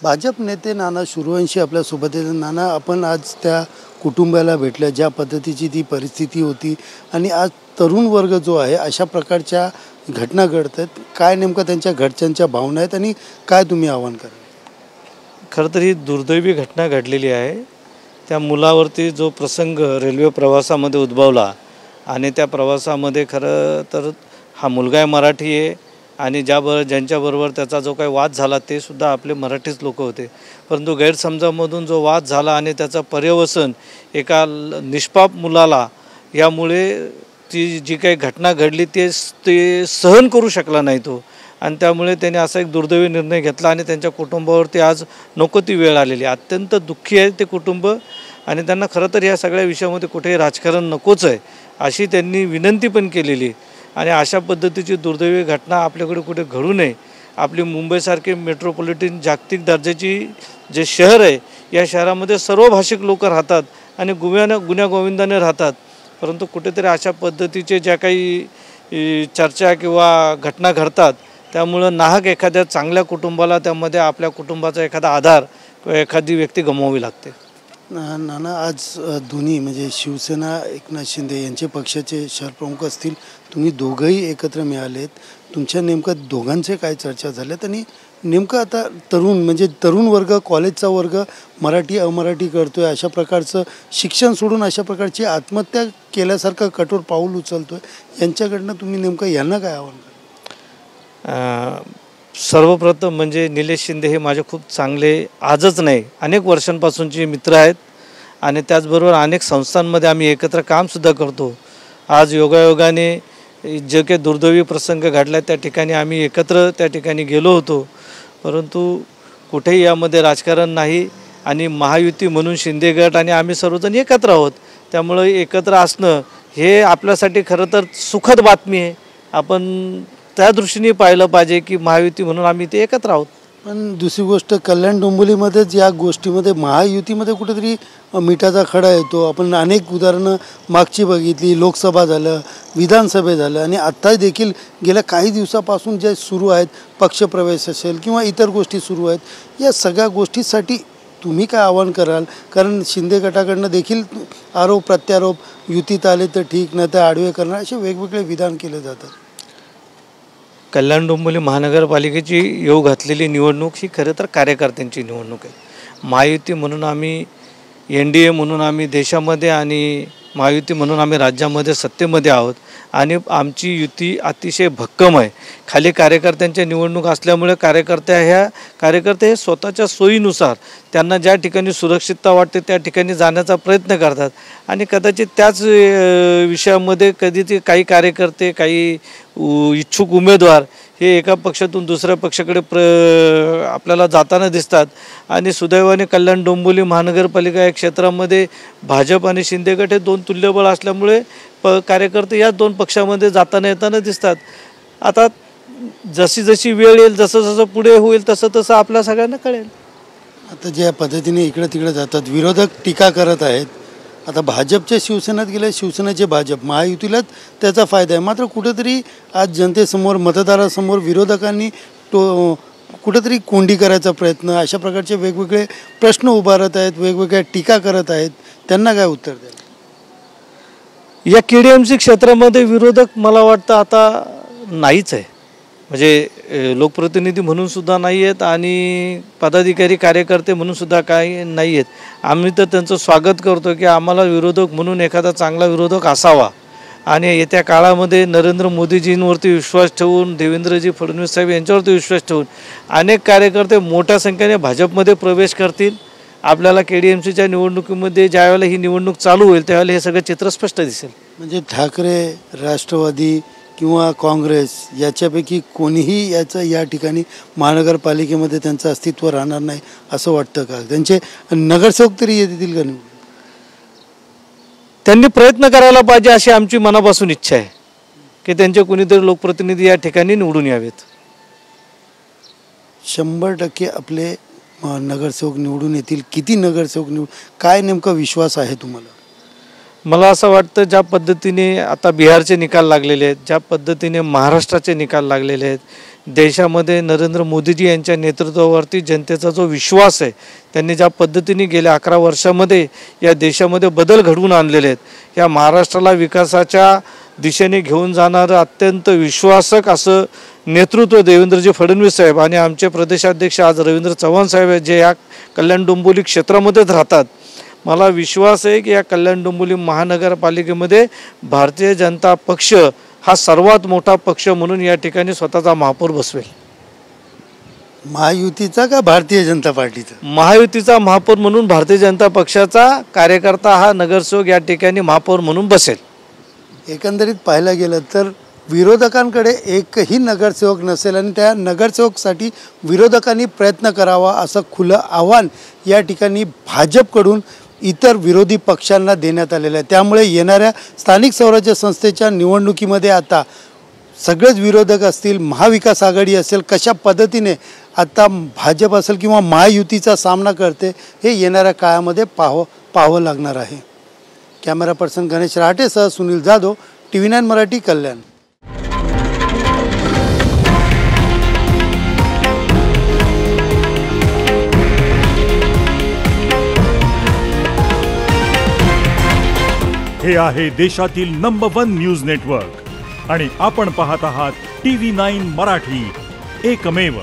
भाजप नेते नाना सूर्यवंशी आपल्यासोबत आहेत. नाना, आपण आज त्या कुटुंबाला भेटल्या, ज्या पद्धतीची ती परिस्थिती होती आणि आज तरुण वर्ग जो आहे अशा प्रकारच्या घटना घडत आहेत, काय नेमकं त्यांच्या घरच्यांच्या भावना आहेत आणि काय तुम्ही आव्हान कराल? खरं तर ही दुर्दैवी घटना घडलेली आहे. त्या मुलावरती जो प्रसंग रेल्वे प्रवासामध्ये उद्भवला आणि त्या प्रवासामध्ये खरं तर हा मुलगा आहे मराठी आहे आणि ज्यांच्याबरोबर त्याचा जो काही वाद झाला ते सुद्धा आपले मराठीच लोक होते. परंतु गैरसमजामधून जो वाद झाला आणि त्याचा पर्यवसन एका निष्पाप मुलाला, यामुळे ती जी काही घटना घडली ते सहन करू शकला नाही तो, आणि त्यामुळे त्याने असा एक दुर्दैवी निर्णय घेतला आणि त्यांच्या कुटुंबावरती आज नको ती वेळ आलेली. अत्यंत दुःखी आहे ते कुटुंब आणि त्यांना खरं तर या सगळ्या विषयामध्ये कुठेही राजकारण नकोच आहे अशी त्यांनी विनंती पण केलेली. आणि अशा पद्धतीची दुर्दैवी घटना आपल्याकडे कुठे घडू नये. आपली मुंबईसारखे मेट्रोपॉलिटन जागतिक दर्जाची जे शहर आहे, या शहरामध्ये सर्व भाषिक लोक राहतात आणि गुण्यागोविंदाने राहतात. परंतु कुठेतरी अशा पद्धतीचे ज्या काही चर्चा किंवा घटना घडतात त्यामुळं नाहक एखाद्या चांगल्या कुटुंबाला, त्यामध्ये आपल्या कुटुंबाचा एखादा आधार किंवा एखादी व्यक्ती गमवावी लागते. नाना, आज दोन्ही म्हणजे शिवसेना एकनाथ शिंदे यांचे पक्षाचे शहरप्रमुख असतील, तुम्ही दोघंही एकत्र मिळालेत. तुमच्या नेमकं दोघांचे काय चर्चा झाल्यात आणि नेमकं आता तरुण वर्ग, कॉलेजचा वर्ग मराठी अमराठी करतोय, अशा प्रकारचं शिक्षण सोडून अशा प्रकारची आत्महत्या केल्यासारखं कठोर पाऊल उचलतोय, यांच्याकडनं तुम्ही नेमकं यांना काय आव्हान कराल? सर्वप्रथम म्हणजे निलेश शिंदे हे माझे खूप चांगले, आजच नाही अनेक वर्षांपासूनचे मित्र आहेत आणि त्याचबरोबर अनेक संस्थांमध्ये आम्ही एकत्र कामसुद्धा करतो. आज योगायोगाने जे काही दुर्दैवी प्रसंग घडला त्या ठिकाणी आम्ही एकत्र त्या ठिकाणी गेलो होतो. परंतु कुठेही यामध्ये राजकारण नाही आणि महायुती म्हणून शिंदे गट आणि आम्ही सर्वजण एकत्र आहोत. त्यामुळं एकत्र असणं हे आपल्यासाठी खरं तर सुखद बातमी आहे. आपण त्या दृष्टीने पाहिलं पाहिजे की महायुती म्हणून आम्ही ते एकत्र आहोत. पण दुसरी गोष्ट, कल्याण डोंबिवलीमध्येच या गोष्टीमध्ये महायुतीमध्ये कुठेतरी मिठाचा खडा येतो. आपण अनेक उदाहरणं मागची बघितली, लोकसभा झालं, विधानसभा झालं आणि आत्ता देखील गेल्या काही दिवसापासून जे सुरू आहेत, पक्षप्रवेश असेल किंवा इतर गोष्टी सुरू आहेत, या सगळ्या गोष्टीसाठी तुम्ही काय आव्हान कराल? कारण शिंदे गटाकडनं देखील आरोप प्रत्यारोप, युतीत आले तर ठीक, नाही तर आडवे करणार, असे वेगवेगळे विधान केले जातात. कल्याण डोंबिवली महानगरपालिकेची येऊ घातलेली निवडणूक ही खरं तर कार्यकर्त्यांची निवडणूक आहे. महायुती म्हणून आम्ही, NDA म्हणून आम्ही देशामध्ये आणि महायुती म्हणून आम्ही राज्यामध्ये सत्तेमध्ये आहोत आणि आमची युती अतिशय भक्कम आहे. खाली कार्यकर्त्यांच्या निवडणूक असल्यामुळे कार्यकर्ते हे स्वतःच्या सोयीनुसार त्यांना ज्या ठिकाणी सुरक्षितता वाटते त्या ठिकाणी जाण्याचा प्रयत्न करतात आणि कदाचित त्याच विषयामध्ये कधी ते काही कार्यकर्ते, काही इच्छुक उमेदवार हे एका पक्षातून दुसऱ्या पक्षाकडे आपल्याला जाताना दिसतात. आणि सुदैवाने कल्याण डोंबिवली महानगरपालिका या क्षेत्रामध्ये भाजप आणि शिंदे गट हे दोन तुल्यबळ असल्यामुळे कार्यकर्ते या दोन पक्षामध्ये जाताना येताना दिसतात. आता जशी जशी वेळ येईल, जसं जसं पुढे होईल तसं तसं आपल्या सगळ्यांना कळेल. आता ज्या पद्धतीने इकडं तिकडे जातात, विरोधक टीका करत आहेत. आता भाजपच्या शिवसेनेत गेले, शिवसेनेचे भाजप, महायुतीलाच त्याचा फायदा आहे. मात्र कुठेतरी आज जनतेसमोर, मतदारासमोर विरोधकांनी कुठेतरी कोंडी करायचा प्रयत्न, अशा प्रकारचे वेगवेगळे प्रश्न उभारत आहेत, वेगवेगळ्या टीका करत आहेत. त्यांना काय उत्तर द्याल? या KDMC क्षेत्रामध्ये विरोधक मला वाटतं आता नाहीच आहे. म्हणजे लोकप्रतिनिधी म्हणून सुद्धा नाही आहेत आणि पदाधिकारी कार्यकर्ते म्हणून सुद्धा काही नाही आहेत. आम्ही तर त्यांचं स्वागत करतो की आम्हाला विरोधक म्हणून एखादा चांगला विरोधक असावा आणि येत्या काळामध्ये नरेंद्र मोदीजींवरती विश्वास ठेवून, देवेंद्रजी फडणवीस साहेब यांच्यावरती विश्वास ठेवून अनेक कार्यकर्ते मोठ्या संख्येने भाजपमध्ये प्रवेश करतील. आपल्याला KDMCच्या निवडणुकीमध्ये ज्यावेळेला ही निवडणूक चालू होईल त्यावेळेला हे सगळं चित्र स्पष्ट दिसेल. म्हणजे ठाकरे, राष्ट्रवादी किंवा काँग्रेस याच्यापैकी कोणीही या ठिकाणी महानगरपालिकेमध्ये त्यांचं अस्तित्व राहणार नाही असं वाटतं का? त्यांचे नगरसेवक तरी येतील का नाही? त्यांनी प्रयत्न करायला पाहिजे अशी आमची मनापासून इच्छा आहे की त्यांचे कोणीतरी लोकप्रतिनिधी या ठिकाणी निवडून यावेत. 100% आपले नगरसेवक निवडून येतील. किती नगरसेवक काय नेमका विश्वास आहे तुम्हाला? मला असं वाटतं ज्या पद्धतीने आता बिहारचे निकाल लागलेले आहेत, ज्या पद्धतीने महाराष्ट्राचे निकाल लागलेले आहेत, देशामध्ये नरेंद्र मोदीजी यांच्या नेतृत्वावरती जनतेचा जो विश्वास आहे, त्यांनी ज्या पद्धतीने गेल्या 11 वर्षामध्ये या देशामध्ये बदल घडवून आणलेले आहेत, या महाराष्ट्राला विकासाच्या दिशेने घेऊन जाणारं अत्यंत विश्वासक असं नेतृत्व देवेंद्रजी फडणवीस साहेब आणि आमचे प्रदेशाध्यक्ष आज रवींद्र चव्हाण साहेब आहेत, जे या कल्याण डोंबिवली क्षेत्रामध्येच राहतात. मला विश्वास आहे की या कल्याण डोंबिवली महानगरपालिकेमध्ये भारतीय जनता पक्ष हा सर्वात मोठा पक्ष म्हणून या ठिकाणी स्वतःचा महापौर बसवेल. महायुतीचा का भारतीय जनता पार्टीचा? महायुतीचा महापौर म्हणून भारतीय जनता पक्षाचा कार्यकर्ता हा नगरसेवक या ठिकाणी महापौर म्हणून बसेल. एकंदरीत पाहायला गेलं तर विरोधकांकडे एकही नगरसेवक नसेल आणि त्या नगरसेवकसाठी विरोधकांनी प्रयत्न करावा असं खुलं आव्हान या ठिकाणी भाजपकडून इतर विरोधी पक्षांना देण्यात आलेलं आहे. त्यामुळे येणाऱ्या स्थानिक स्वराज्य संस्थेच्या निवडणुकीमध्ये आता सगळेच विरोधक असतील, महाविकास आघाडी असेल, कशा पद्धतीने आता भाजप असेल किंवा महायुतीचा सामना करते हे येणाऱ्या काळामध्ये पाहावं लागणार आहे. कॅमेरा पर्सन गणेश राटेसह सुनील जाधव, TV9 मराठी, कल्याण. हे आहे देशातील नंबर 1 न्यूज नेटवर्क आणि आपण पाहत आहात TV9 मराठी, एकमेव.